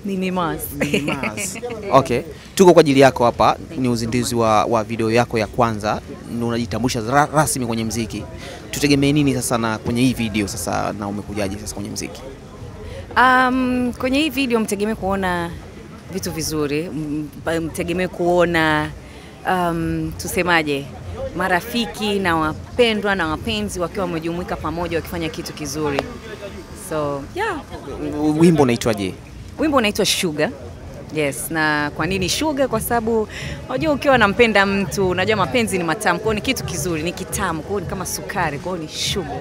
Mimi Mars. Okay. Tuko kwa ajili yako hapa, ni uzinduzi wa video yako ya kwanza, unajitambulisha rasmi kwenye muziki. Tutegemee nini sasa na kwenye hii video sasa, na umekujaje sasa kwenye muziki? Kwenye hii video mtegemee kuona vitu vizuri, mtegemee kuona tusemaje, marafiki na wapendwa na wapenzi wakiwa wamejumuika pamoja wakifanya kitu kizuri. So, yeah. Wimbo unaitwaje? Wimbo unaitwa Sugar. Yes, na kwa nini Sugar? Kwa sababu unajua ukiwa unampenda mtu, unajua mapenzi ni matamu, kwa ni kitu kizuri, ni kitamu, kwa ni kama sukari, kwa ni sugar.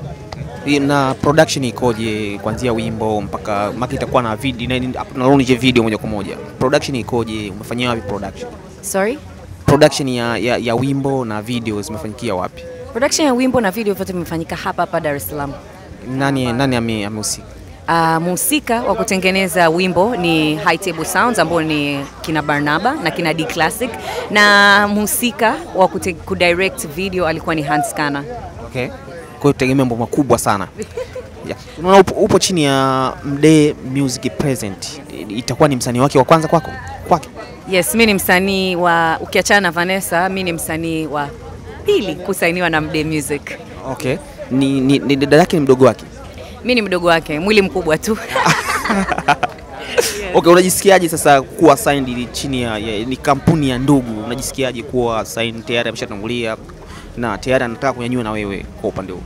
Na production ikoje kuanzia wimbo mpaka maki itakuwa na video na launch video moja kwa moja? Production ikoje? Umefanyia wapi production? Sorry? Production ya wimbo na video zimefanyikia wapi? Production ya wimbo na video vyote vimefanyika hapa Dar es Salaam. Nani amehusika? Mhusika wa kutengeneza wimbo ni High Table Sounds ambao ni kina Barnaba na kina D Classic, na mhusika wa kudirect video alikuwa ni Hans Kana. Okay. Kwa hiyo tegemea mambo makubwa sana. Yeah. Unaona upo chini ya Mdee Music Present. Itakuwa ni msanii wake wa kwanza kwako? Kwake? Yes, mimi ni msanii wa, ukiachana na Vanessa, mimi ni msanii wa pili kusainiwa na Mdee Music. Okay. Ni dada yake, ni mdogo wake? Mimi ni mdogo wake, mwili mkubwa tu. Yes. Okay, unajisikiaje sasa kuwa signed chini ya ni kampuni ya ndugu? Unajisikiaje kuwa signed, tayari ameshatangulia na tayari anataka kunyanyua na wewe kwa upande huu?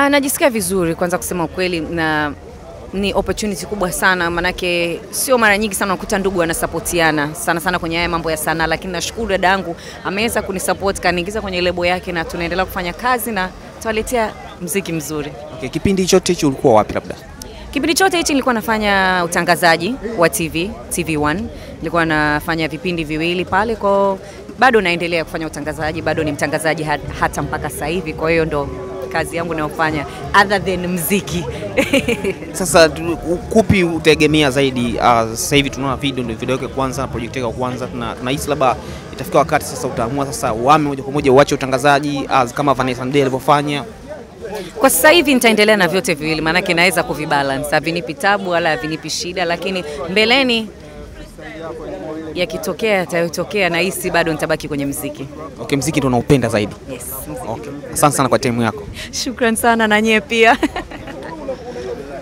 Najisikia vizuri kwanza, kusema ukweli, na ni opportunity kubwa sana, manake sio mara nyingi sana unakuta ndugu wanasupportiana sana kwenye haya mambo ya sanaa, lakini nashukuru dada yangu ameweza kunisupport, kaniingiza kwenye lebo yake na tunaendelea kufanya kazi na tuwaletea muziki mzuri. Okay, kipindi chote hicho ulikuwa wapi labda? Kipindi chote hichi nilikuwa nafanya utangazaji wa TV1. Nilikuwa nafanya vipindi viwili pale, kwa bado naendelea kufanya utangazaji, bado ni mtangazaji hata mpaka sasa hivi. Kwa hiyo ndo kazi yangu ninayofanya other than muziki. Sasa kupi utegemea zaidi? Sasa hivi tunaona video yake kwanza na project yake kwanza, na hisi labda itafika wakati sasa utaamua sasa uame moja kwa moja uache utangazaji kama Vanessa Mdee alivyofanya. Kwa sasa hivi nitaendelea na vyote viwili, maana yake naweza kuvibalance. Havinipi tabu wala havinipi shida, lakini mbeleni yakitokea yatayotokea, na hisi bado nitabaki kwenye muziki. Okay, muziki ndio unaupenda zaidi? Yes. Okay. Asante sana kwa time yako. Shukrani sana na nyie pia.